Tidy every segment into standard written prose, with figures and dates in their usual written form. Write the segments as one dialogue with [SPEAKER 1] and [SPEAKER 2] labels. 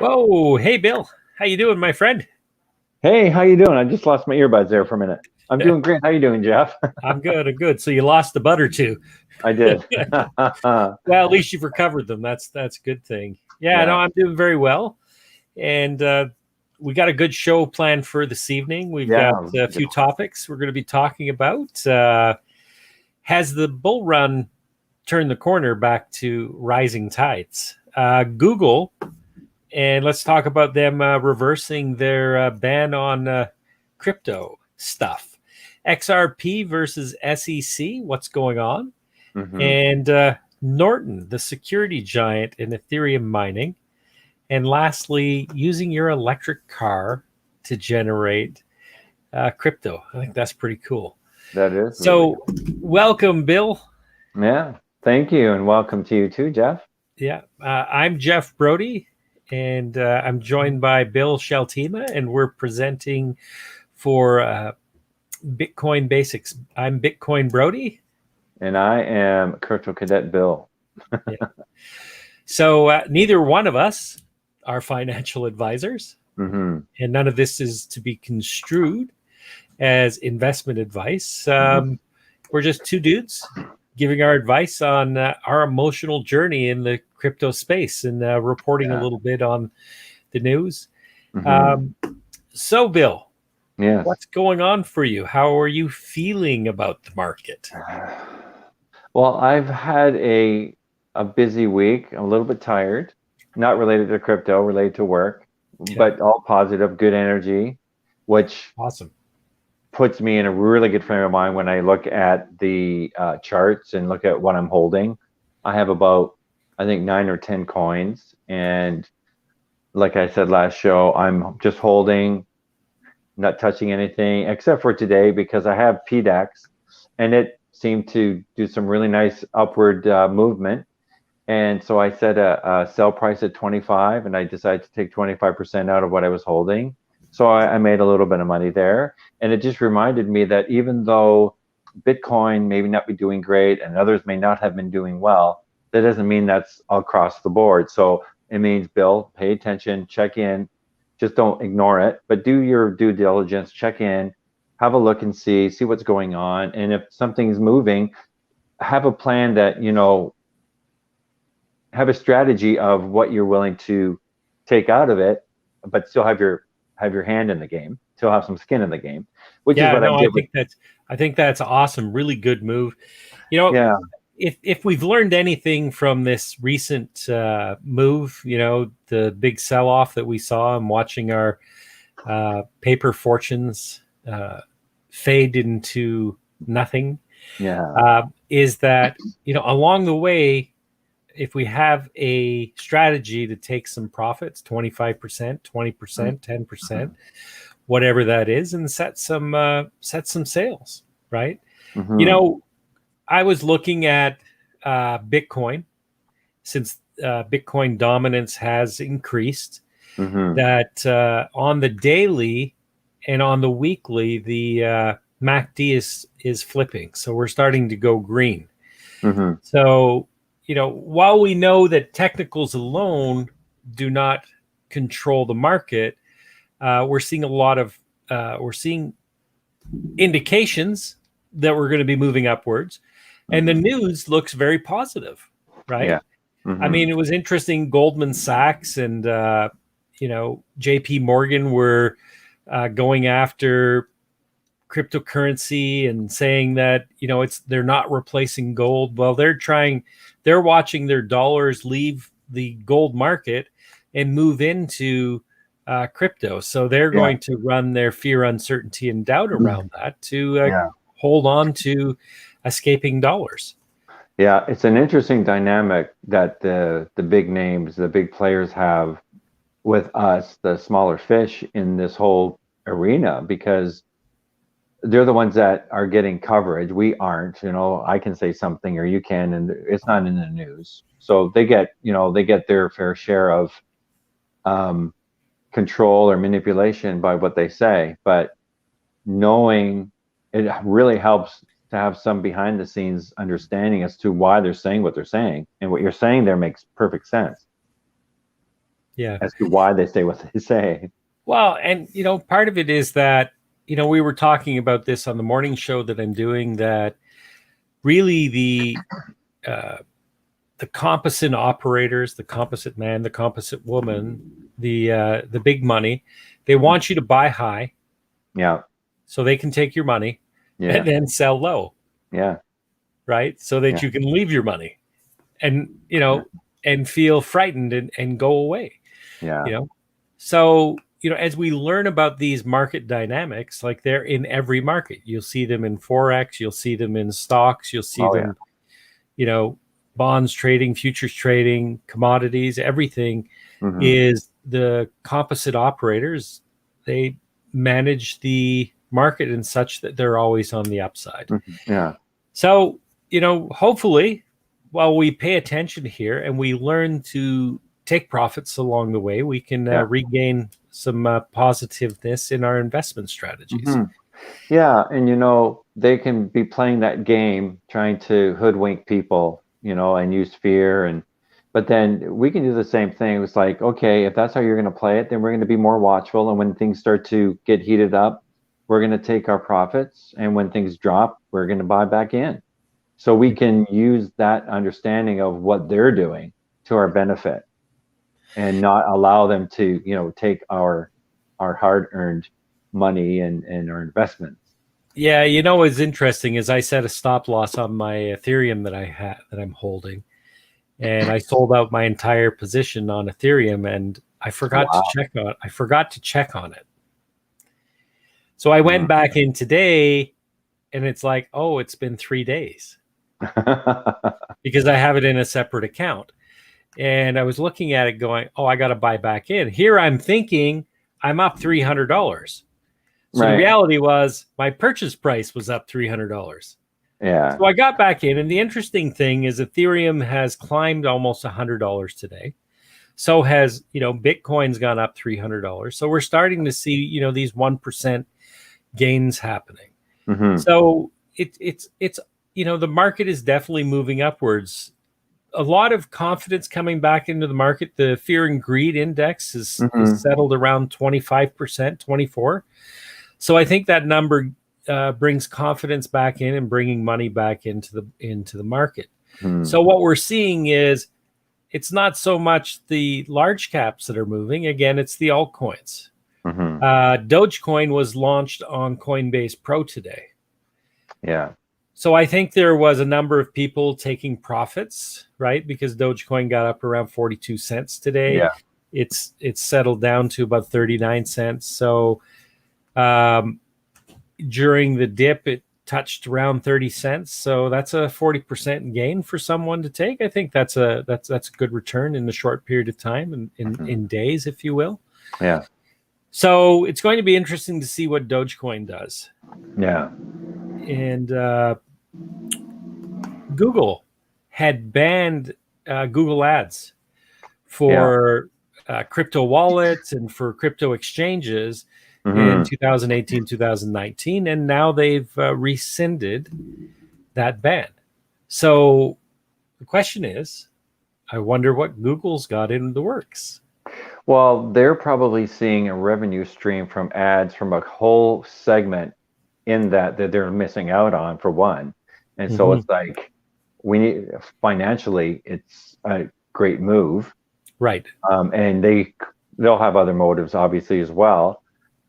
[SPEAKER 1] Whoa, hey Bill, how you doing, my friend?
[SPEAKER 2] Hey, how you doing? I just lost my earbuds there for a minute. I'm doing great. How you doing, Jeff?
[SPEAKER 1] I'm good. I'm good. So you lost the butter too.
[SPEAKER 2] I did.
[SPEAKER 1] Well, at least you've recovered them. That's a good thing. Yeah, no,
[SPEAKER 2] Yeah,
[SPEAKER 1] I'm doing very well, and we got a good show planned for this evening. We've got
[SPEAKER 2] yeah.
[SPEAKER 1] a few topics we're going to be talking about. Has the bull run turned the corner back to rising tides? Google, and let's talk about them reversing their ban on crypto stuff. XRP versus SEC, what's going on?
[SPEAKER 2] Hmm.
[SPEAKER 1] And Norton, the security giant in Ethereum mining. And lastly, using your electric car to generate crypto. I think that's pretty cool.
[SPEAKER 2] That is really
[SPEAKER 1] So,
[SPEAKER 2] cool.
[SPEAKER 1] welcome, Bill.
[SPEAKER 2] Yeah, thank you, and welcome to you too, Jeff.
[SPEAKER 1] Yeah, I'm Jeff Brody, and I'm joined by Bill Sheltima, and we're presenting for Bitcoin Basics. I'm Bitcoin Brody.
[SPEAKER 2] And I am Crypto Cadet Bill.
[SPEAKER 1] Yeah. So neither one of us are financial advisors,
[SPEAKER 2] Hmm.
[SPEAKER 1] and none of this is to be construed as investment advice. We're just two dudes giving our advice on our emotional journey in the crypto space and reporting a
[SPEAKER 2] Yeah.
[SPEAKER 1] little bit on the news.
[SPEAKER 2] Hmm.
[SPEAKER 1] Um, so, Bill,
[SPEAKER 2] Yes.
[SPEAKER 1] what's going on for you? How are you feeling about the market?
[SPEAKER 2] Well, I've had a busy week. I'm a little bit tired, not related to crypto, related to work,
[SPEAKER 1] Yeah,
[SPEAKER 2] but all positive, good energy, which
[SPEAKER 1] awesome.
[SPEAKER 2] puts me in a really good frame of mind when I look at the charts and look at what I'm holding. I have about, I think, 9 or 10 coins. And like I said last show, I'm just holding, not touching anything except for today because I have PDAX and it seemed to do some really nice upward movement. And so I set a sell price at 25 and I decided to take 25% out of what I was holding. So I made a little bit of money there. And it just reminded me that even though Bitcoin may not be doing great and others may not have been doing well, that doesn't mean that's across the board. So it means, Bill, pay attention, check in, just don't ignore it, but do your due diligence, check in, have a look and see what's going on. And if something's moving, have a plan that, have a strategy of what you're willing to take out of it, but still have your hand in the game, still have some skin in the game, which is
[SPEAKER 1] Yeah,
[SPEAKER 2] what I
[SPEAKER 1] no,
[SPEAKER 2] did with.
[SPEAKER 1] I think that's awesome. Really good move. You know,
[SPEAKER 2] Yeah,
[SPEAKER 1] if we've learned anything from this recent move, the big sell off that we saw and watching our paper fortunes fade into nothing,
[SPEAKER 2] yeah.
[SPEAKER 1] is that along the way, if we have a strategy to take some profits, 25%, 20%, 10%, whatever that is, and set some sales, right? You
[SPEAKER 2] Mm-hmm.
[SPEAKER 1] know, I was looking at Bitcoin since Bitcoin dominance has increased.
[SPEAKER 2] Mm-hmm.
[SPEAKER 1] That on the daily and on the weekly, the MACD is flipping, so we're starting to go green.
[SPEAKER 2] Mm-hmm.
[SPEAKER 1] So while we know that technicals alone do not control the market, we're seeing a lot of we're seeing indications that we're going to be moving upwards, and the
[SPEAKER 2] Mm-hmm.
[SPEAKER 1] news looks very positive, right?
[SPEAKER 2] Yeah.
[SPEAKER 1] I
[SPEAKER 2] Mm-hmm.
[SPEAKER 1] mean, it was interesting. Goldman Sachs and J.P. Morgan were going after cryptocurrency and saying that they're not replacing gold. Well, they're watching their dollars leave the gold market and move into crypto. So they're
[SPEAKER 2] Yeah.
[SPEAKER 1] going to run their fear, uncertainty, and doubt around that to
[SPEAKER 2] Yeah.
[SPEAKER 1] hold on to escaping dollars.
[SPEAKER 2] Yeah. It's an interesting dynamic that the big names, the big players have with us, the smaller fish in this whole arena, because they're the ones that are getting coverage. We aren't. I can say something or you can, and it's not in the news. So they get their fair share of um, control or manipulation by what they say. But knowing it really helps to have some behind the scenes understanding as to why they're saying what they're saying, and what you're saying there makes perfect sense.
[SPEAKER 1] Yeah.
[SPEAKER 2] as to why they say what they say.
[SPEAKER 1] Well, and part of it is that we were talking about this on the morning show that I'm doing, that really uh, the composite operators, the composite man, the composite woman, the big money, they want you to buy high
[SPEAKER 2] Yeah,
[SPEAKER 1] so they can take your money and
[SPEAKER 2] yeah,
[SPEAKER 1] then sell low,
[SPEAKER 2] yeah,
[SPEAKER 1] right? So that
[SPEAKER 2] yeah,
[SPEAKER 1] you can leave your money and and feel frightened and go away.
[SPEAKER 2] yeah.
[SPEAKER 1] you know so as we learn about these market dynamics, like they're in every market. You'll see them in forex, you'll see them in stocks, you'll see
[SPEAKER 2] Oh yeah.
[SPEAKER 1] them, bonds trading, futures trading, commodities, everything
[SPEAKER 2] Hmm.
[SPEAKER 1] is the composite operators. They manage the market in such that they're always on the upside.
[SPEAKER 2] Yeah,
[SPEAKER 1] So, hopefully, while we pay attention here and we learn to take profits along the way, we can
[SPEAKER 2] yeah.
[SPEAKER 1] regain some positiveness in our investment strategies.
[SPEAKER 2] Hmm. Yeah, and they can be playing that game, trying to hoodwink people, and use fear, but then we can do the same thing. It's like, okay, if that's how you're going to play it, then we're going to be more watchful, and when things start to get heated up, we're going to take our profits, and when things drop, we're going to buy back in. So we can use that understanding of what they're doing to our benefit, and not allow them to, take our hard-earned money and our investments.
[SPEAKER 1] Yeah, what's interesting is I set a stop loss on my Ethereum that I'm holding, and I sold out my entire position on Ethereum, and I forgot to
[SPEAKER 2] Wow.
[SPEAKER 1] check on it. So I went back in today, and it's like, oh, it's been 3 days because I have it in a separate account. And I was looking at it going, oh, I got to buy back in. Here I'm thinking I'm up $300. So the
[SPEAKER 2] Right.
[SPEAKER 1] reality was my purchase price was up $300.
[SPEAKER 2] Yeah.
[SPEAKER 1] So I got back in. And the interesting thing is Ethereum has climbed almost $100 today. So has, Bitcoin's gone up $300. So we're starting to see, these 1% gains happening.
[SPEAKER 2] Hmm.
[SPEAKER 1] So it's the market is definitely moving upwards. A lot of confidence coming back into the market. The fear and greed index is
[SPEAKER 2] Hmm.
[SPEAKER 1] settled around 25%, 24. So I think that number brings confidence back in and bringing money back into the market.
[SPEAKER 2] Hmm.
[SPEAKER 1] So what we're seeing is it's not so much the large caps that are moving. Again, it's the altcoins.
[SPEAKER 2] Hmm.
[SPEAKER 1] Dogecoin was launched on Coinbase Pro today.
[SPEAKER 2] Yeah.
[SPEAKER 1] So I think there was a number of people taking profits, right? Because Dogecoin got up around 42 cents today.
[SPEAKER 2] Yeah.
[SPEAKER 1] It's settled down to about 39 cents. So um, during the dip, it touched around 30 cents. So that's a 40% gain for someone to take. I think that's a good return in a short period of time, and in days, if you will.
[SPEAKER 2] Yeah.
[SPEAKER 1] So it's going to be interesting to see what Dogecoin does.
[SPEAKER 2] Yeah.
[SPEAKER 1] And Google had banned Google Ads
[SPEAKER 2] Yeah.
[SPEAKER 1] for crypto wallets and for crypto exchanges in
[SPEAKER 2] Hmm.
[SPEAKER 1] 2018, 2019, and now they've rescinded that ban. So the question is, I wonder what Google's got in the works.
[SPEAKER 2] Well, they're probably seeing a revenue stream from ads from a whole segment in that they're missing out on, for one. And so
[SPEAKER 1] Mm-hmm.
[SPEAKER 2] it's like, we need, financially, it's a great move.
[SPEAKER 1] Right.
[SPEAKER 2] And they'll have other motives, obviously, as well,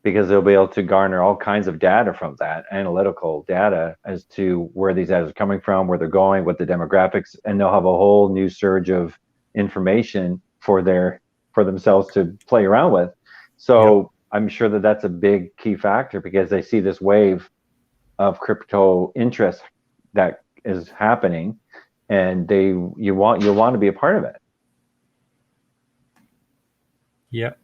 [SPEAKER 2] because they'll be able to garner all kinds of data from that, analytical data, as to where these ads are coming from, where they're going, what the demographics, and they'll have a whole new surge of information for themselves to play around with.
[SPEAKER 1] Yep.
[SPEAKER 2] So I'm sure that that's a big key factor, because they see this wave of crypto interest that is happening, and you'll want to be a part of it.
[SPEAKER 1] Yep.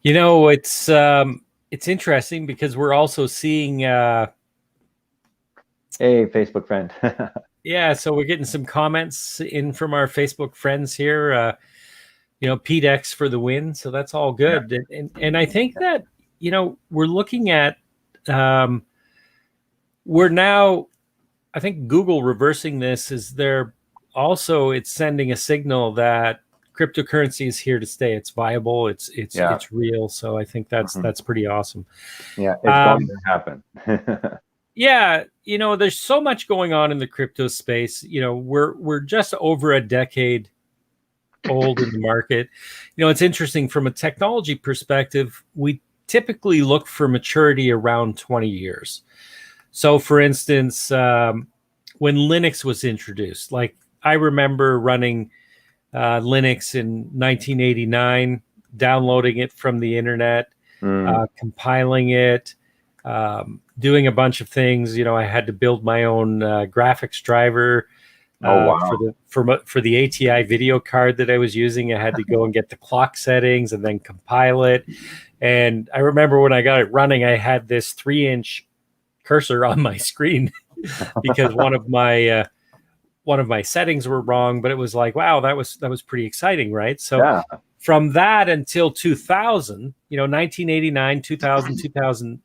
[SPEAKER 1] It's interesting because we're also seeing
[SPEAKER 2] Hey, Facebook friend.
[SPEAKER 1] yeah, so we're getting some comments in from our Facebook friends here. PDEX for the win, so that's all
[SPEAKER 2] Yeah.
[SPEAKER 1] good. And I think that we're looking at we're now, I think Google reversing this is they're also, it's sending a signal that cryptocurrency is here to stay. It's viable. It's real. So I think that's pretty awesome.
[SPEAKER 2] Yeah, it's going to happen.
[SPEAKER 1] Yeah, there's so much going on in the crypto space. We're just over a decade old in the market. It's interesting from a technology perspective. We typically look for maturity around 20 years. So, for instance, when Linux was introduced, like I remember running Linux in 1989, downloading it from the internet, compiling it, doing a bunch of things. I had to build my own graphics driver for the ATI video card that I was using. I had to go and get the clock settings and then compile it. And I remember when I got it running, I had this 3-inch cursor on my screen because one of my settings were wrong. But it was like, wow, that was pretty exciting, right? So from that until 2000, 1989, 2000,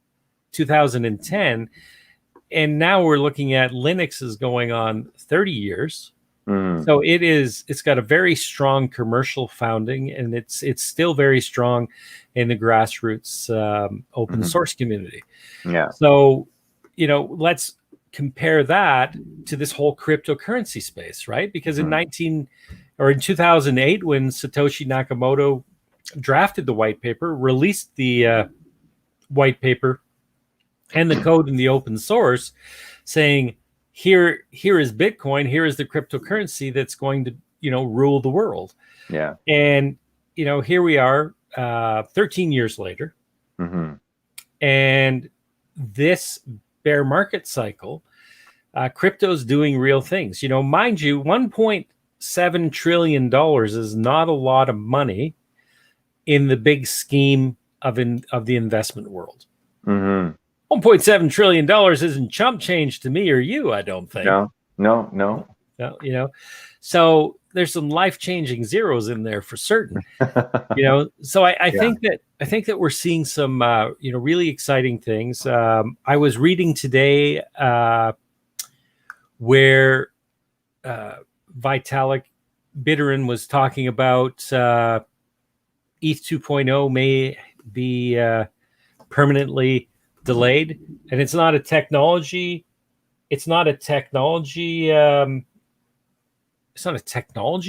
[SPEAKER 1] 2010. And now we're looking at Linux is going on 30 years. So it's got a very strong commercial founding, and it's still very strong in the grassroots open source community. Yeah. So, let's compare that to this whole cryptocurrency space, right? Because in 2008, when Satoshi Nakamoto drafted the white paper, released the white paper and the code in the open source, saying, here is Bitcoin, here is the cryptocurrency that's going to, rule the world. Yeah. And, here we are 13 years later. And this bear market cycle, crypto's doing real things. Mind you, $1.7 trillion is not a lot of money in the big scheme of the investment world. $1.7 trillion isn't chump change to me or you, I don't think.
[SPEAKER 2] No.
[SPEAKER 1] So there's some life-changing zeros in there for certain. So I think that we're seeing some really exciting things. I was reading today where Vitalik Buterin was talking about ETH 2.0 may be permanently delayed, and it's not a technology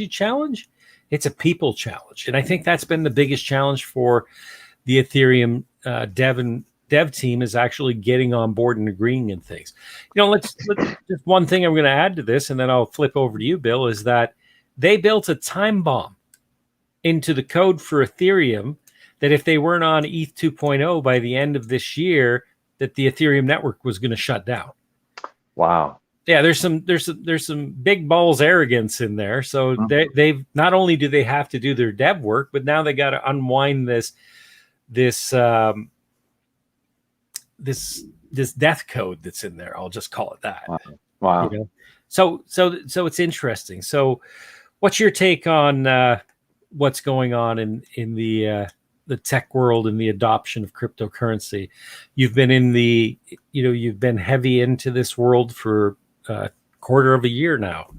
[SPEAKER 1] challenge, it's a people challenge. And I think that's been the biggest challenge for the Ethereum dev team, is actually getting on board and agreeing in things. Let's just one thing I'm going to add to this, and then I'll flip over to you, Bill, is that they built a time bomb into the code for Ethereum that if they weren't on ETH 2.0 by the end of this year, that the Ethereum network was going to shut down.
[SPEAKER 2] Wow.
[SPEAKER 1] Yeah, there's some big balls arrogance in there. So they've not only do they have to do their dev work, but now they got to unwind this death code that's in there. I'll just call it that.
[SPEAKER 2] Wow.
[SPEAKER 1] So it's interesting. So what's your take on what's going on in the tech world and the adoption of cryptocurrency? You've been you've been heavy into this world for a quarter of a year now.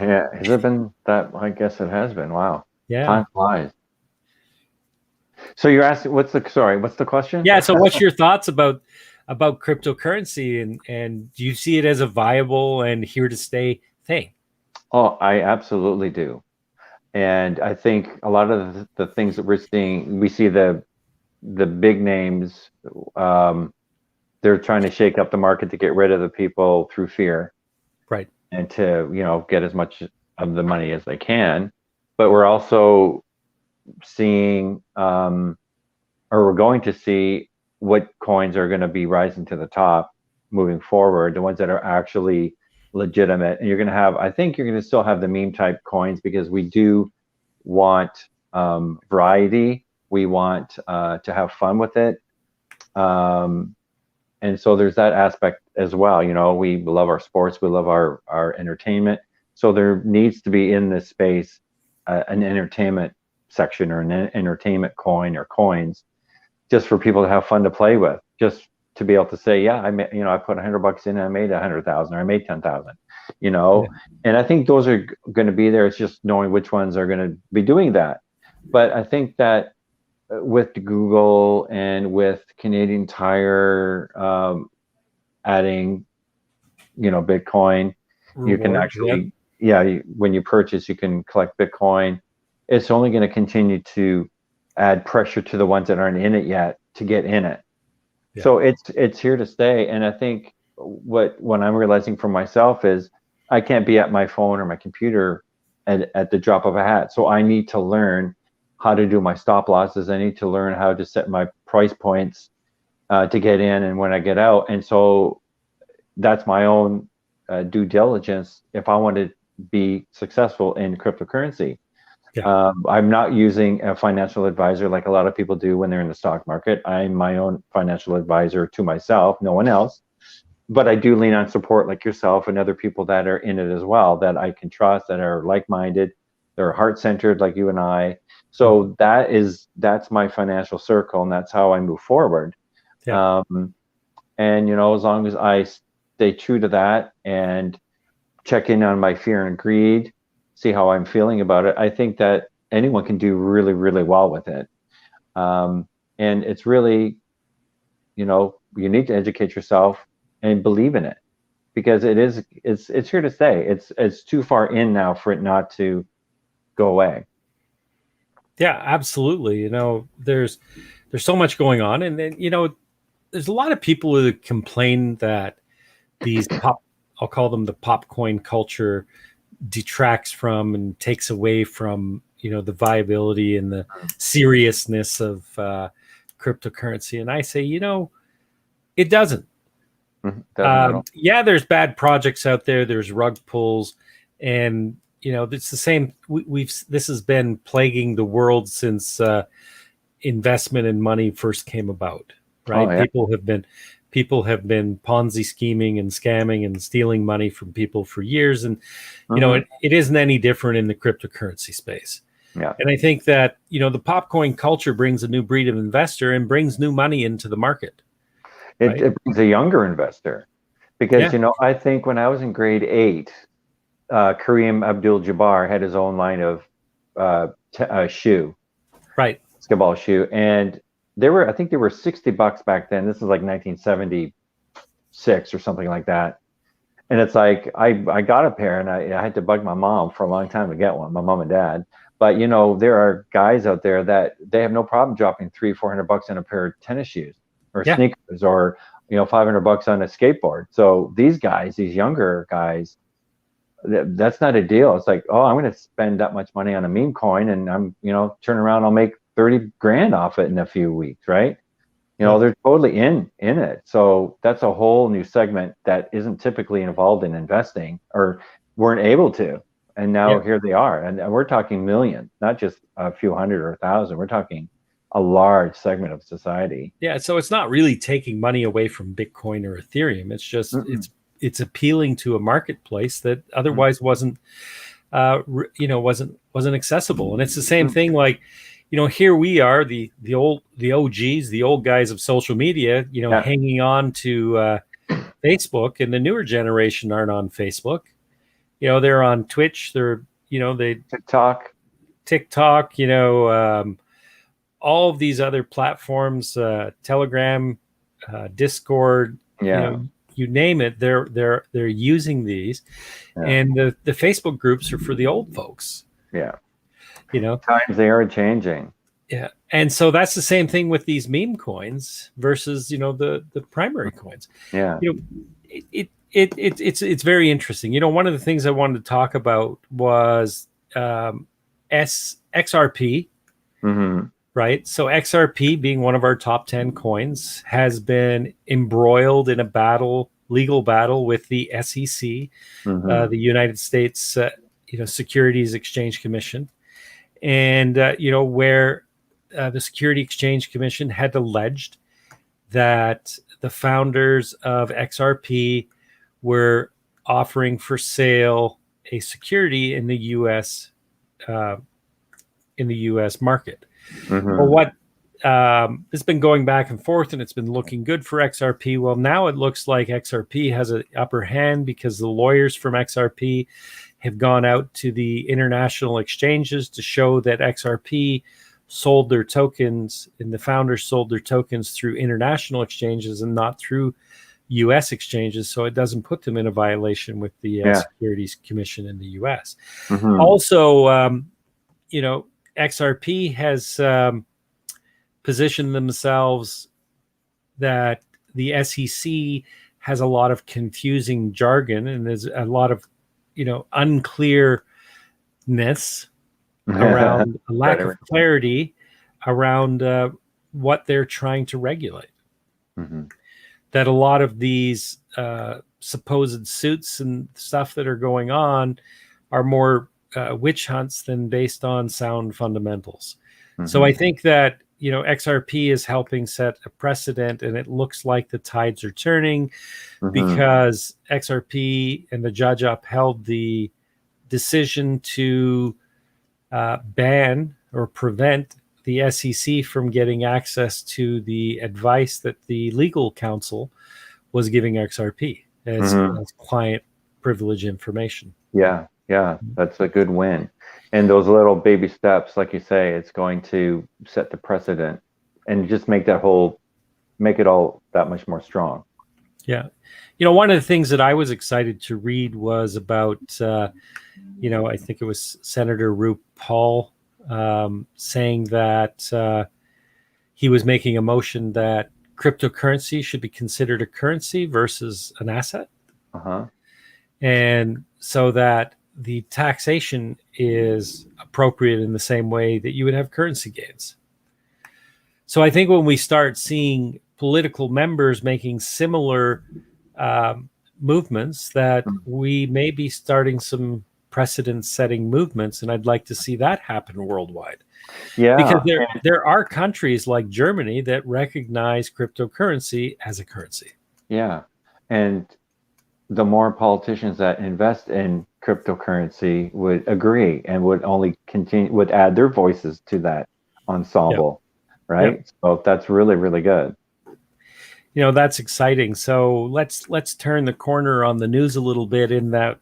[SPEAKER 2] Yeah. Has it been that? I guess it has been. Wow.
[SPEAKER 1] Yeah.
[SPEAKER 2] Time flies. So you're asking, what's the question?
[SPEAKER 1] Yeah. So what's your thoughts about cryptocurrency, and do you see it as a viable and here to stay thing?
[SPEAKER 2] Oh, I absolutely do. And I think a lot of the things that we're seeing, we see the big names, they're trying to shake up the market to get rid of the people through fear.
[SPEAKER 1] Right.
[SPEAKER 2] And to, get as much of the money as they can. But we're also seeing, or we're going to see what coins are going to be rising to the top moving forward, the ones that are actually legitimate. And I think you're going to still have the meme type coins, because we do want variety. We want to have fun with it. And so there's that aspect as well. We love our sports, we love our entertainment. So there needs to be in this space an entertainment section, or an entertainment coin or coins, just for people to have fun to play with, just to be able to say, yeah, I put $100 in and I made 100,000, or I made 10,000. you know.
[SPEAKER 1] Yeah.
[SPEAKER 2] And I think those are going to be there. It's just knowing which ones are going to be doing that. But I think that with Google and with Canadian Tire adding, Bitcoin, you can
[SPEAKER 1] Rewards. Yeah.
[SPEAKER 2] actually, when you purchase, you can collect Bitcoin. It's only going to continue to add pressure to the ones that aren't in it yet to get in it.
[SPEAKER 1] Yeah.
[SPEAKER 2] So it's here to stay. And I think what I'm realizing for myself is I can't be at my phone or my computer at the drop of a hat. So I need to learn how to do my stop losses. I need to learn how to set my price points to get in and when I get out. And so that's my own due diligence if I want to be successful in cryptocurrency.
[SPEAKER 1] Yeah.
[SPEAKER 2] I'm not using a financial advisor like a lot of people do when they're in the stock market. I'm my own financial advisor to myself, no one else. But I do lean on support like yourself and other people that are in it as well, that I can trust, that are like-minded, they're heart-centered like you and I. So that's my financial circle, and that's how I move forward.
[SPEAKER 1] Yeah.
[SPEAKER 2] And as long as I stay true to that and check in on my fear and greed, see how I'm feeling about it, I think that anyone can do really, really well with it. And it's really, you need to educate yourself and believe in it, because it's here to stay. It's too far in now for it not to go away.
[SPEAKER 1] Yeah, absolutely. There's so much going on, and then there's a lot of people who complain that these I'll call them the pop coin culture, detracts from and takes away from the viability and the seriousness of cryptocurrency. And I say, it doesn't. Yeah, there's bad projects out there. There's rug pulls, and it's the same. This has been plaguing the world since investment and money first came about. Right?
[SPEAKER 2] Oh, yeah.
[SPEAKER 1] People have been Ponzi scheming and scamming and stealing money from people for years, and it isn't any different in the cryptocurrency space.
[SPEAKER 2] Yeah.
[SPEAKER 1] And I think that the popcoin culture brings a new breed of investor and brings new money into the market.
[SPEAKER 2] It brings a younger investor, because I think when I was in grade 8, Kareem Abdul-Jabbar had his own line of shoe,
[SPEAKER 1] right?
[SPEAKER 2] Basketball shoe, and I think they were $60 back then. This is like 1976 or something like that. And it's like I got a pair, and I had to bug my mom for a long time to get one, my mom and dad. But there are guys out there that they have no problem dropping $300-400 on a pair of tennis shoes or sneakers, or $500 on a skateboard. So these guys, these younger guys, that's not a deal. It's like, oh, I'm going to spend that much money on a meme coin, and I'm turn around, I'll make 30 grand off it in a few weeks, right? They're totally in it. So that's a whole new segment that isn't typically involved in investing, or weren't able to. And now here they are. And we're talking millions, not just a few hundred or 1,000. We're talking a large segment of society.
[SPEAKER 1] Yeah. So it's not really taking money away from Bitcoin or Ethereum. It's just, it's appealing to a marketplace that otherwise wasn't accessible. And it's the same thing. Like, here we are, the OGs, the old guys of social media, hanging on to Facebook, and the newer generation aren't on Facebook. They're on Twitch. They're, TikTok, all of these other platforms, Telegram, Discord, you name it, they're using these. And the Facebook groups are for the old folks.
[SPEAKER 2] Times they are changing.
[SPEAKER 1] And so that's the same thing with these meme coins versus the primary coins. It's very interesting. One of the things I wanted to talk about was XRP. Right. So XRP, being one of our top 10 coins, has been embroiled in a legal battle with the SEC, the United States, Securities Exchange Commission, and where the Security Exchange Commission had alleged that the founders of XRP were offering for sale a security in the U.S. Market. Well, what it's been going back and forth, and it's been looking good for XRP. Well, now it looks like XRP has an upper hand because the lawyers from XRP have gone out to the international exchanges to show that XRP sold their tokens, and the founders sold their tokens through international exchanges and not through U.S. exchanges, so it doesn't put them in a violation with the Securities Commission in the U.S.
[SPEAKER 2] Mm-hmm.
[SPEAKER 1] Also, XRP has positioned themselves that the SEC has a lot of confusing jargon, and there's a lot of unclearness around a lack of clarity around what they're trying to regulate.
[SPEAKER 2] Mm-hmm.
[SPEAKER 1] That a lot of these supposed suits and stuff that are going on are more witch hunts than based on sound fundamentals. Mm-hmm. So I think that XRP is helping set a precedent, and it looks like the tides are turning because XRP and the judge upheld the decision to ban or prevent the SEC from getting access to the advice that the legal counsel was giving XRP as client privilege information.
[SPEAKER 2] Yeah, that's a good win. And those little baby steps, like you say, it's going to set the precedent and just make it all that much more strong.
[SPEAKER 1] Yeah. One of the things that I was excited to read was about, I think it was Senator Ru Paul saying that he was making a motion that cryptocurrency should be considered a currency versus an asset. And so that the taxation is appropriate in the same way that you would have currency gains. So I think when we start seeing political members making similar movements, that we may be starting some precedent-setting movements, and I'd like to see that happen worldwide. Yeah, because there are countries like Germany that recognize cryptocurrency as a currency.
[SPEAKER 2] Yeah, and the more politicians that invest in cryptocurrency would agree and would add their voices to that ensemble, right? Yep. So that's really, really good.
[SPEAKER 1] That's exciting. So let's turn the corner on the news a little bit in that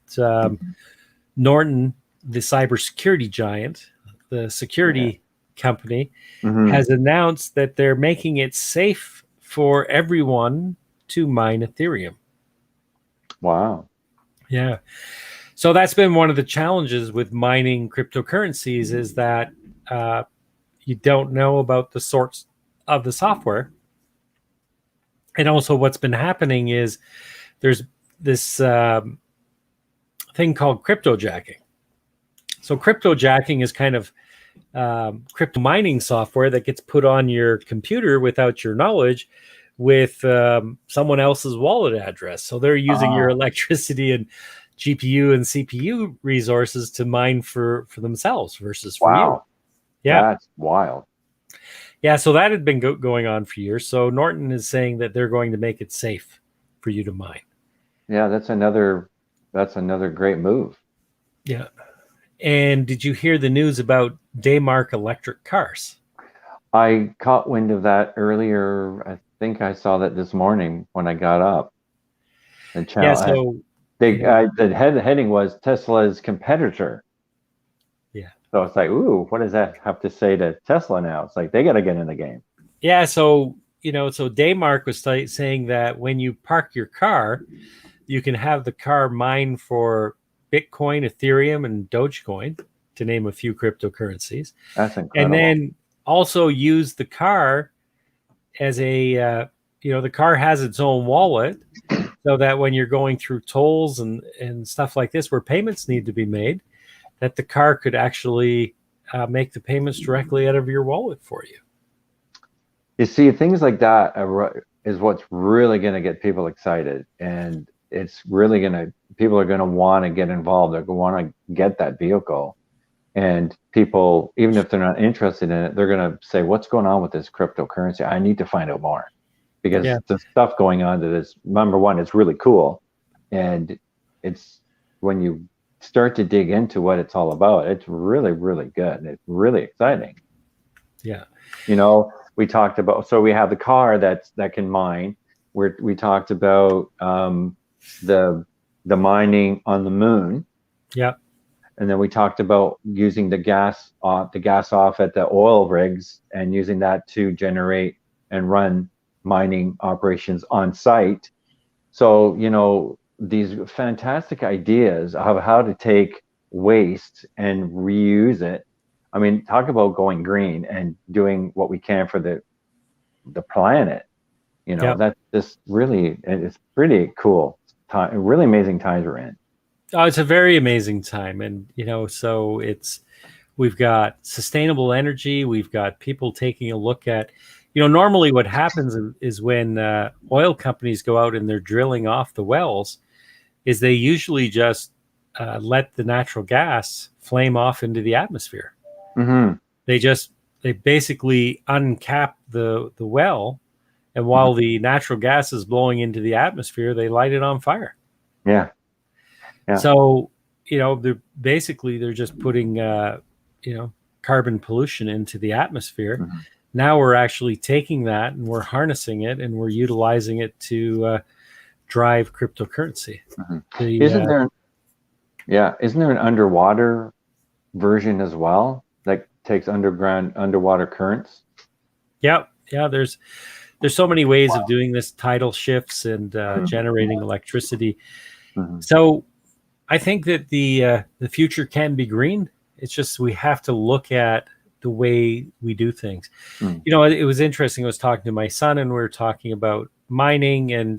[SPEAKER 1] Norton, the cybersecurity giant, the security company, has announced that they're making it safe for everyone to mine Ethereum.
[SPEAKER 2] Wow.
[SPEAKER 1] Yeah. So that's been one of the challenges with mining cryptocurrencies is that you don't know about the source of the software. And also what's been happening is there's this thing called cryptojacking. So cryptojacking is kind of crypto mining software that gets put on your computer without your knowledge with someone else's wallet address. So they're using your electricity and GPU and CPU resources to mine for themselves versus for you.
[SPEAKER 2] Yeah, that's wild.
[SPEAKER 1] Yeah, so that had been going on for years. So Norton is saying that they're going to make it safe for you to mine.
[SPEAKER 2] Yeah, that's another great move.
[SPEAKER 1] Yeah. And did you hear the news about Daymark electric cars?
[SPEAKER 2] I caught wind of that earlier. I think I saw that this morning when I got up. The heading was Tesla's competitor.
[SPEAKER 1] Yeah.
[SPEAKER 2] So it's like, ooh, what does that have to say to Tesla now? It's like they got to get in the game.
[SPEAKER 1] Yeah. So so Daymark was saying that when you park your car, you can have the car mine for Bitcoin, Ethereum, and Dogecoin, to name a few cryptocurrencies.
[SPEAKER 2] That's incredible.
[SPEAKER 1] And then also use the car as a, the car has its own wallet, so that when you're going through tolls and stuff like this where payments need to be made, that the car could actually make the payments directly out of your wallet for you.
[SPEAKER 2] You see, things like that is what's really going to get people excited. And it's really people are going to want to get involved. They're going to want to get that vehicle. And people, even if they're not interested in it, they're going to say, what's going on with this cryptocurrency? I need to find out more. Because the stuff going on that is, number one, it's really cool. And it's when you start to dig into what it's all about, it's really, really good. And it's really exciting.
[SPEAKER 1] Yeah.
[SPEAKER 2] we talked about, so we have the car that can mine. We talked about the mining on the moon.
[SPEAKER 1] Yeah.
[SPEAKER 2] And then we talked about using the gas off at the oil rigs and using that to generate and run mining operations on site. So, these fantastic ideas of how to take waste and reuse it. I mean, talk about going green and doing what we can for the planet.
[SPEAKER 1] Yeah.
[SPEAKER 2] That's just really, it's pretty cool time, really amazing times we're in.
[SPEAKER 1] Oh, it's a very amazing time. And, so we've got sustainable energy. We've got people taking a look at, normally what happens is when oil companies go out and they're drilling off the wells, is they usually just let the natural gas flame off into the atmosphere.
[SPEAKER 2] Mm-hmm.
[SPEAKER 1] They basically uncap the well, and while the natural gas is blowing into the atmosphere, they light it on fire.
[SPEAKER 2] Yeah. Yeah.
[SPEAKER 1] So, they're just putting, carbon pollution into the atmosphere.
[SPEAKER 2] Mm-hmm.
[SPEAKER 1] Now we're actually taking that and we're harnessing it and we're utilizing it to drive cryptocurrency.
[SPEAKER 2] Mm-hmm. Isn't there an underwater version as well that takes underwater currents?
[SPEAKER 1] Yeah. There's so many ways of doing this, tidal shifts and generating electricity.
[SPEAKER 2] Mm-hmm.
[SPEAKER 1] So I think that the future can be green. It's just we have to look at the way we do things.
[SPEAKER 2] Mm.
[SPEAKER 1] It was interesting. I was talking to my son, and we were talking about mining and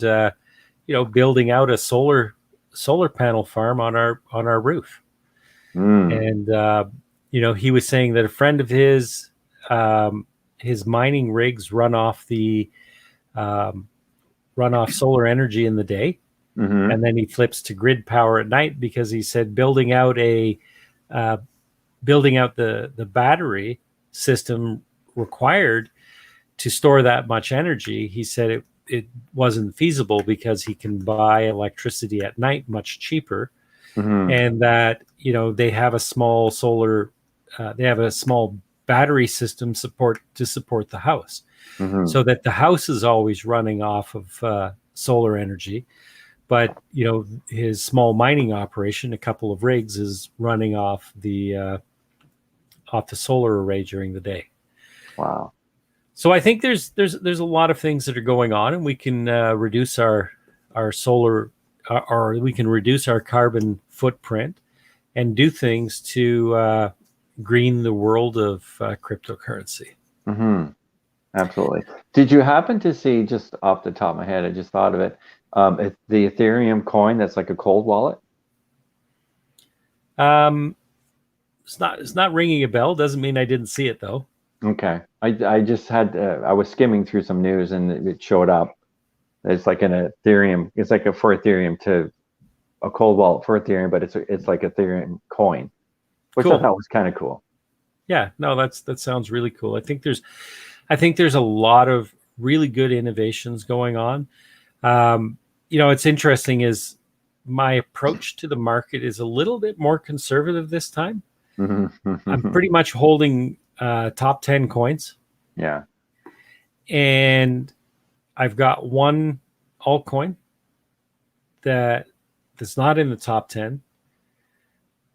[SPEAKER 1] building out a solar panel farm on our roof. And he was saying that a friend of his mining rigs run off solar energy in the day.
[SPEAKER 2] Mm-hmm.
[SPEAKER 1] And then he flips to grid power at night, because he said building out the battery system required to store that much energy. He said it wasn't feasible because he can buy electricity at night much cheaper, and that they have a small battery system to support the house, so that the house is always running off of solar energy. But his small mining operation, a couple of rigs, is running off the solar array during the day.
[SPEAKER 2] Wow!
[SPEAKER 1] So I think there's a lot of things that are going on, and we can reduce our solar, or we can reduce our carbon footprint, and do things to green the world of cryptocurrency.
[SPEAKER 2] Mm-hmm. Absolutely. Did you happen to see, just off the top of my head, I just thought of it, the Ethereum coin that's like a cold wallet?
[SPEAKER 1] It's not ringing a bell. Doesn't mean I didn't see it though.
[SPEAKER 2] Okay. I just had, I was skimming through some news and it showed up. It's like an Ethereum. It's like for Ethereum, to a cold wallet for Ethereum, but it's like Ethereum coin, which
[SPEAKER 1] Cool.
[SPEAKER 2] I thought was kind of cool.
[SPEAKER 1] Yeah, no, that sounds really cool. I think there's a lot of really good innovations going on. It's interesting is my approach to the market is a little bit more conservative this time. I'm pretty much holding top 10 coins.
[SPEAKER 2] Yeah.
[SPEAKER 1] And I've got one altcoin that's not in the top 10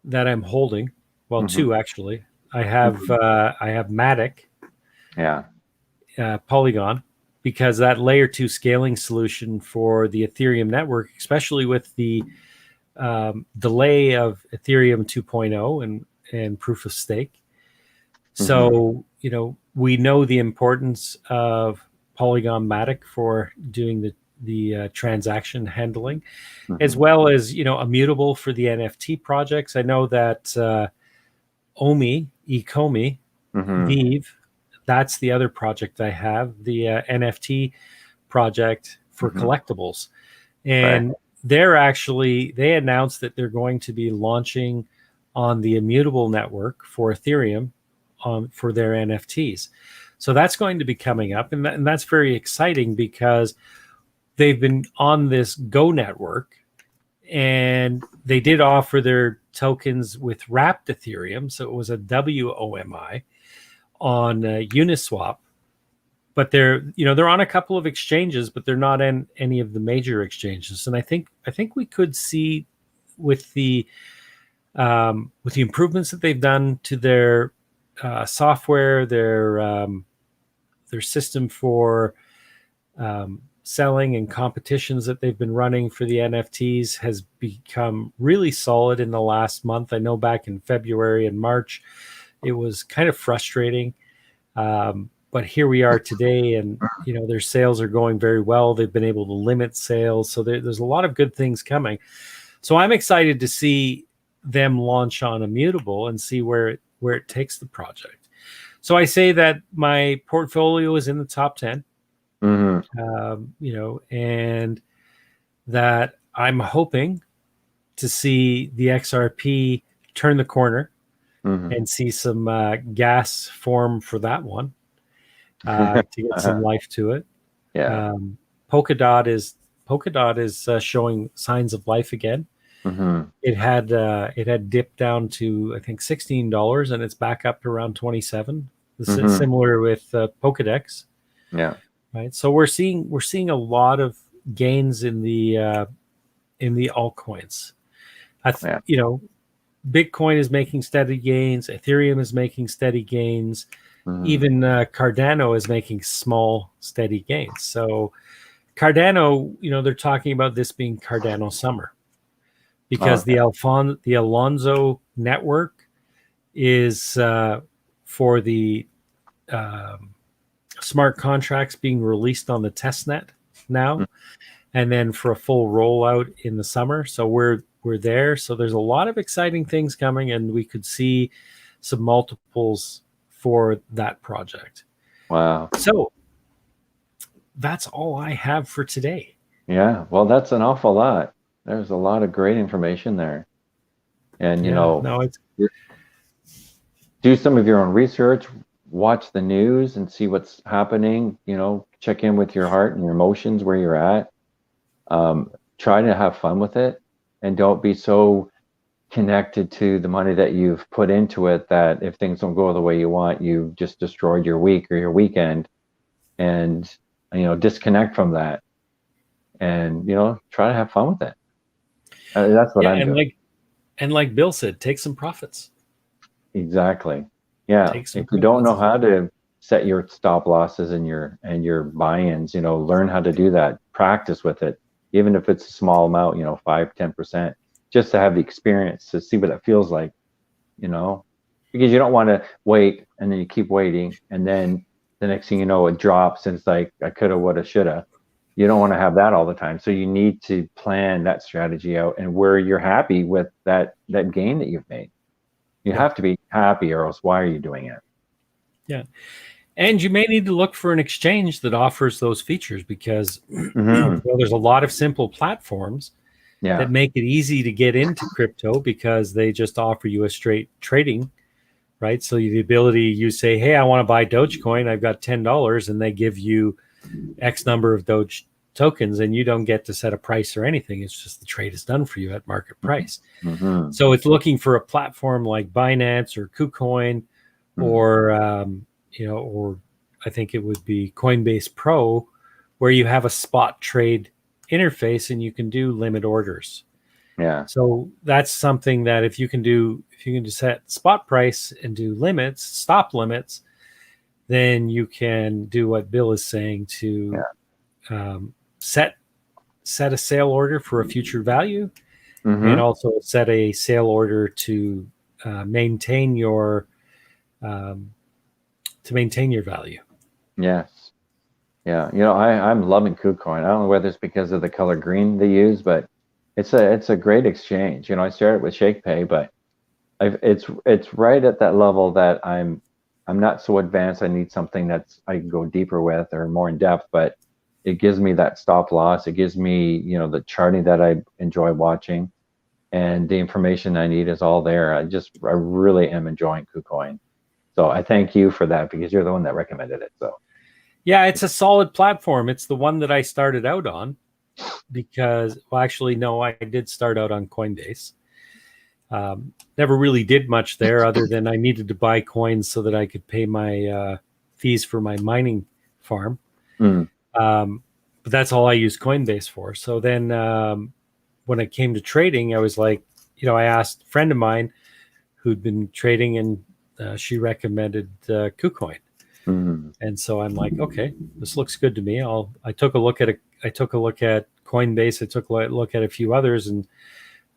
[SPEAKER 1] that I'm holding. Well, two actually. I have Matic.
[SPEAKER 2] Yeah.
[SPEAKER 1] Polygon, because that layer 2 scaling solution for the Ethereum network, especially with the delay of Ethereum 2.0 and proof of stake. So, we know the importance of Polygon Matic for doing the transaction handling, as well as, immutable for the NFT projects. I know that Ecomi, Vive, that's the other project I have, the NFT project for collectibles. And they announced that they're going to be launching on the immutable network for Ethereum for their NFTs. So that's going to be coming up. And that's very exciting, because they've been on this Go network, and they did offer their tokens with wrapped Ethereum. So it was a WOMI on Uniswap. but they're on a couple of exchanges, but they're not in any of the major exchanges. And I think we could see with the improvements that they've done to their software, their system for selling and competitions that they've been running for the NFTs has become really solid in the last month. I know back in February and March, it was kind of frustrating. But here we are today, and their sales are going very well. They've been able to limit sales, so there's a lot of good things coming. So I'm excited to see them launch on Immutable and see where it takes the project. So I say that my portfolio is in the top 10. And that I'm hoping to see the XRP turn the corner and see some gas form for that one to get some life to it.
[SPEAKER 2] Yeah.
[SPEAKER 1] Polkadot is showing signs of life again. It had dipped down to, I think, $16, and it's back up to around 27. This is similar with Pokedex.
[SPEAKER 2] Yeah.
[SPEAKER 1] Right. So we're seeing a lot of gains in the altcoins. Bitcoin is making steady gains. Ethereum is making steady gains. Even Cardano is making small, steady gains. So Cardano, they're talking about this being Cardano summer because the Alonzo network is for the smart contracts being released on the testnet now, and then for a full rollout in the summer. So we're there. So there's a lot of exciting things coming, and we could see some multiples for that project.
[SPEAKER 2] Wow.
[SPEAKER 1] So that's all I have for today.
[SPEAKER 2] Yeah. Well, that's an awful lot. There's a lot of great information there. And, do some of your own research, watch the news and see what's happening, check in with your heart and your emotions where you're at. Try to have fun with it, and don't be so connected to the money that you've put into it that if things don't go the way you want, you've just destroyed your week or your weekend. And disconnect from that, and try to have fun with it. That's what I'm doing.
[SPEAKER 1] Like Bill said, take some profits.
[SPEAKER 2] Exactly. Yeah. If you don't know how to set your stop losses and your buy-ins, learn how to do that. Practice with it, even if it's a small amount, 5-10%, just to have the experience to see what it feels like, because you don't want to wait and then you keep waiting, and then the next thing you know, it drops and it's like, I coulda, woulda, shoulda. You don't want to have that all the time. So you need to plan that strategy out and where you're happy with that gain that you've made. You have to be happy, or else why are you doing it?
[SPEAKER 1] Yeah. And you may need to look for an exchange that offers those features, because there's a lot of simple platforms that make it easy to get into crypto because they just offer you a straight trading, right? So the ability, you say, hey, I want to buy Dogecoin. I've got $10, and they give you X number of Doge tokens, and you don't get to set a price or anything. It's just the trade is done for you at market price. So it's looking for a platform like Binance or KuCoin, or or I think it would be Coinbase Pro, where you have a spot trade interface and you can do limit orders.
[SPEAKER 2] Yeah.
[SPEAKER 1] So that's something that if you can set spot price and do limits, stop limits, then you can do what Bill is saying to set a sale order for a future value, and also set a sale order to maintain your value.
[SPEAKER 2] Yes. Yeah. I'm loving KuCoin. I don't know whether it's because of the color green they use, but it's a great exchange. I started with ShakePay, but it's right at that level that I'm not so advanced. I need something I can go deeper with or more in depth, but it gives me that stop loss. It gives me, the charting that I enjoy watching, and the information I need is all there. I really am enjoying KuCoin. So I thank you for that, because you're the one that recommended it. So
[SPEAKER 1] yeah, it's a solid platform. It's the one that I started out on because, well, actually, no, I did start out on Coinbase. Never really did much there other than I needed to buy coins so that I could pay my fees for my mining farm.
[SPEAKER 2] Mm.
[SPEAKER 1] But that's all I use Coinbase for. So then when it came to trading, I was like, I asked a friend of mine who'd been trading, and she recommended KuCoin.
[SPEAKER 2] Mm.
[SPEAKER 1] And so I'm like, okay, this looks good to me. I took a look at Coinbase. I took a look at a few others, and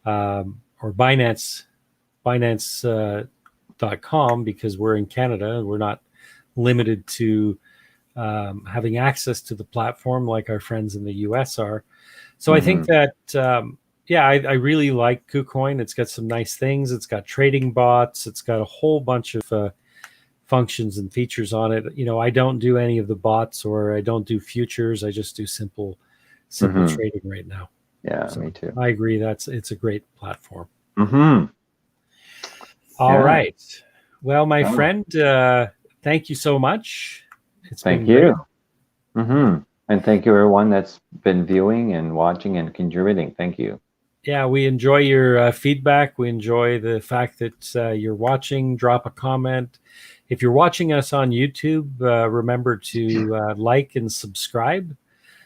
[SPEAKER 1] or Binance.com, because we're in Canada. We're not limited to having access to the platform like our friends in the US are. So I think that, I really like KuCoin. It's got some nice things. It's got trading bots. It's got a whole bunch of functions and features on it. I don't do any of the bots, or I don't do futures. I just do simple trading right now.
[SPEAKER 2] Yeah,
[SPEAKER 1] So
[SPEAKER 2] me too.
[SPEAKER 1] I agree. It's a great platform.
[SPEAKER 2] Mm-hmm.
[SPEAKER 1] All right. Well, my friend, thank you so much. It's
[SPEAKER 2] Thank
[SPEAKER 1] been
[SPEAKER 2] you.
[SPEAKER 1] great.
[SPEAKER 2] Mm-hmm. And thank you, everyone that's been viewing and watching and contributing. Thank you.
[SPEAKER 1] Yeah, we enjoy your feedback. We enjoy the fact that you're watching. Drop a comment. If you're watching us on YouTube, remember to like and subscribe,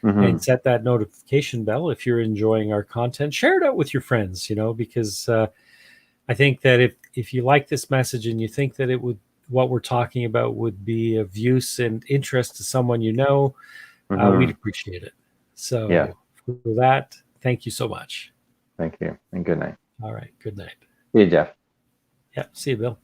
[SPEAKER 1] and set that notification bell if you're enjoying our content. Share it out with your friends, because I think that if you like this message and you think that what we're talking about would be of use and interest to someone we'd appreciate it. So for that, thank you so much.
[SPEAKER 2] Thank you, and good night.
[SPEAKER 1] All right. Good night.
[SPEAKER 2] See you, Jeff.
[SPEAKER 1] Yeah. See you, Bill.